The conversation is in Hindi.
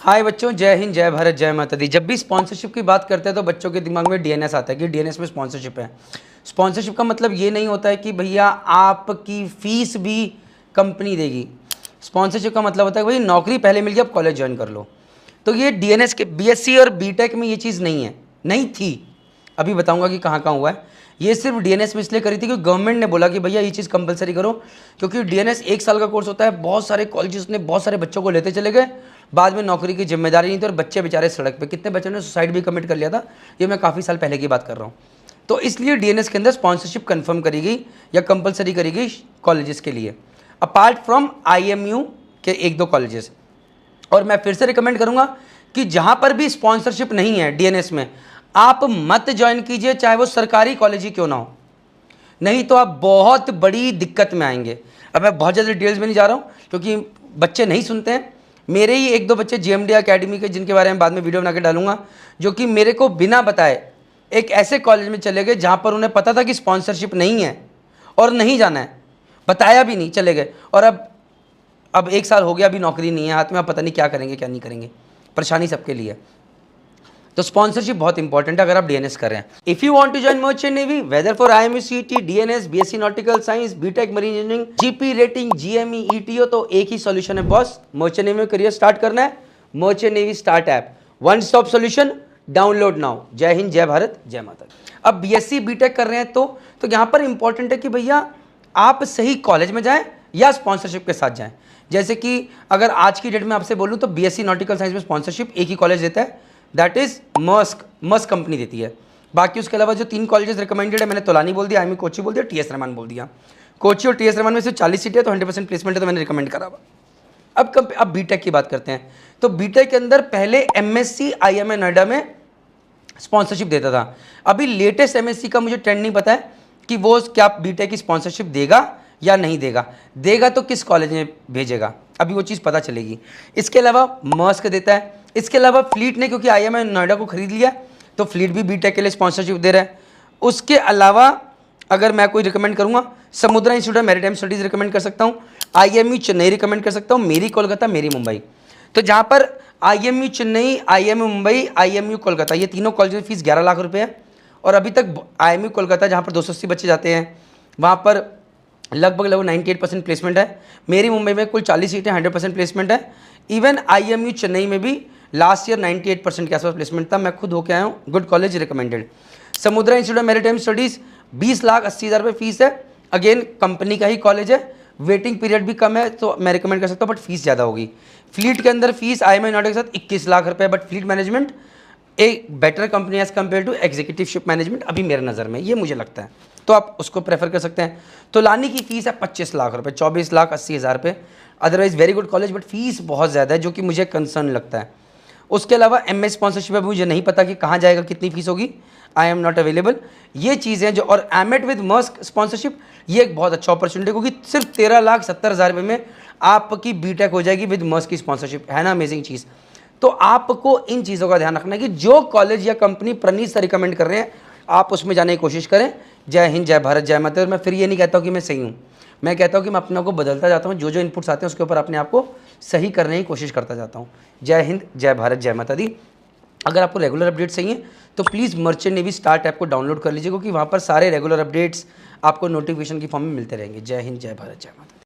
हाय बच्चों, जय हिंद, जय भारत, जय माता दी। जब भी स्पॉन्सरशिप की बात करते हैं तो बच्चों के दिमाग में डीएनएस आता है कि डीएनएस में स्पॉन्सरशिप है। स्पॉन्सरशिप का मतलब ये नहीं होता है कि भैया आपकी फीस भी कंपनी देगी। स्पॉन्सरशिप का मतलब होता है भाई नौकरी पहले मिल गई, अब कॉलेज ज्वाइन कर लो। तो ये डीएनएस के बीएससी और बीटेक में ये चीज़ नहीं है, नहीं थी। अभी बताऊंगा कि कहाँ कहाँ हुआ है। ये सिर्फ डीएनएस में इसलिए करी थी क्योंकि गवर्नमेंट ने बोला कि भैया ये चीज़ कंपलसरी करो, क्योंकि डीएनएस 1 साल का कोर्स होता है। बहुत सारे कॉलेजेस ने बहुत सारे बच्चों को लेते चले गए, बाद में नौकरी की जिम्मेदारी नहीं थी और बच्चे बेचारे सड़क पे। कितने बच्चों ने सुसाइड भी कमिट कर लिया था, ये मैं काफ़ी साल पहले की बात कर रहा हूँ। तो इसलिए डीएनएस के अंदर स्पॉन्सरशिप कन्फर्म करी गई या कंपलसरी करी गई कॉलेजेस के लिए, अपार्ट फ्रॉम आईएमयू के 1-2 कॉलेजेस। और मैं फिर से रिकमेंड करूंगा कि जहां पर भी स्पॉन्सरशिप नहीं है डीएनएस में, आप मत ज्वाइन कीजिए, चाहे वो सरकारी कॉलेज ही क्यों ना हो, नहीं तो आप बहुत बड़ी दिक्कत में आएंगे। अब मैं बहुत ज़्यादा डिटेल्स में नहीं जा रहा हूं क्योंकि बच्चे नहीं सुनते हैं। मेरे ही 1-2 बच्चे जीएमडी एकेडमी के, जिनके बारे में बाद में वीडियो बना के डालूंगा, जो कि मेरे को बिना बताए एक ऐसे कॉलेज में चले गए जहां पर उन्हें पता था कि स्पॉन्सरशिप नहीं है और नहीं जाना है, बताया भी नहीं, चले गए। और अब 1 साल हो गया, अभी नौकरी नहीं है हाथ में, अब पता नहीं क्या करेंगे क्या नहीं करेंगे। परेशानी सबके लिए। तो स्पॉन्सरशिप बहुत इंपॉर्टेंट है अगर आप डीएनएस कर रहे हैं। If you want to join merchant navy, whether for IMU CET, DNS, BSc nautical science, BTech marine engineering, GP rating, GME, ETO, तो एक ही सॉल्यूशन है बॉस। मर्चेंट नेवी में करियर स्टार्ट करना है, merchant navy start app, one stop solution, download now. Jai Hind, जय भारत, जय माता दी। अब बीएससी बीटेक कर रहे हैं तो यहाँ पर इंपॉर्टेंट है कि भैया आप सही कॉलेज में जाएं या स्पॉन्सरशिप के साथ जाएं। जैसे कि अगर आज की डेट में आपसे बोलूं तो बीएससी नॉटिकल साइंस में स्पॉन्सरशिप एक ही कॉलेज देता है, दैट इज मस्क कंपनी देती है। बाकी उसके अलावा जो 3 कॉलेजेस रिकमेंडेड है, मैंने तोलानी बोल दिया, आईएमयू कोची बोल दिया, टीएस रहमान बोल दिया। कोची और टीएस रहमान में से 40 सीटें तो 100% प्लेसमेंट है, तो मैंने रिकमेंड करा। अब बीटेक की बात करते हैं। तो बीटेक के अंदर पहले एमएससी आईएमए नोएडा में स्पॉन्सरशिप देता था। अभी लेटेस्ट एमएससी का मुझे ट्रेंड नहीं पता है कि वो क्या बीटेक की स्पॉन्सरशिप देगा या नहीं देगा। देगा तो किस कॉलेज में भेजेगा, अभी वो चीज़ पता चलेगी। इसके अलावा मस्क देता है। इसके अलावा फ्लीट ने, क्योंकि आईएमए नोएडा को खरीद लिया, तो फ्लीट भी बीटेक के लिए स्पॉन्सरशिप दे रहा है। उसके अलावा अगर मैं कोई रिकमेंड करूंगा, समुद्रा institute of maritime studies recommend कर सकता हूँ, आईएमयू चेन्नई रिकमेंड कर सकता हूँ, मेरी कोलकाता, मेरी मुंबई। तो जहाँ पर IMU Chennai, IMU Mumbai, IMU Kolkata, ये तीनों कॉलेज में फीस 11 लाख रुपए है। और अभी तक आईएमयू कोलकाता, जहाँ पर 280 बच्चे जाते हैं, वहाँ पर लगभग 98% प्लेसमेंट है। मेरी मुंबई में कुल 40 सीटें, 100% प्लेसमेंट है। इवन आईएमयू चेन्नई में भी लास्ट ईयर 98% के आसपास प्लेसमेंट था। मैं खुद होके आया हूँ, गुड कॉलेज, रिकमेंडेड। समुद्रा इंस्टीट्यूट ऑफ मैरीटाइम स्टडीज़ 20,80,000 रुपये फीस है। अगेन कंपनी का ही कॉलेज है, वेटिंग पीरियड भी कम है, तो मैं रिकमेंड कर सकता हूँ, बट फीस ज़्यादा होगी। फ्लीट के अंदर फीस आईएमए नोएडा के साथ 21 लाख रुपये, बट फ्लीट मैनेजमेंट एक better company as compare to executive ship management अभी मेरे नज़र में, ये मुझे लगता है, तो आप उसको प्रेफर कर सकते हैं। तो लानी की फीस है 25 लाख रुपये, 24,80,000 रुपये। Otherwise very good college, but fees बहुत ज़्यादा है, जो कि मुझे कंसर्न लगता है। उसके अलावा एमएस स्पॉन्सरशिप है, मुझे नहीं पता कि कहाँ जाएगा, कितनी फीस होगी, आई एम नॉट अवेलेबल। ये चीज़ें जो, और एमएट विद मस्क स्पॉन्सरशिप, ये एक बहुत अच्छा अपॉर्चुनिटी, क्योंकि सिर्फ 13,70,000 रुपये में आपकी बीटेक हो जाएगी विद मस्क की स्पॉन्सरशिप, है ना अमेजिंग चीज़। तो आपको इन चीज़ों का ध्यान रखना है कि जो कॉलेज या कंपनी प्रणीत से रिकमेंड कर रहे हैं, आप उसमें जाने की कोशिश करें। जय हिंद, जय भारत, जय माता। और मैं फिर ये नहीं कहता हूँ कि मैं सही हूँ, मैं कहता हूँ कि मैं अपने आप को बदलता जाता हूँ, जो इनपुट्स आते हैं उसके ऊपर अपने आप को सही करने की कोशिश करता जाता हूँ। जय हिंद, जय भारत, जय माता दी। अगर आपको रेगुलर अपडेट्स चाहिए तो please merchant navy start app को डाउनलोड कर लीजिए, क्योंकि वहाँ पर सारे रेगुलर अपडेट्स आपको नोटिफिकेशन की फॉर्म में मिलते रहेंगे। जय हिंद, जय भारत, जय माता।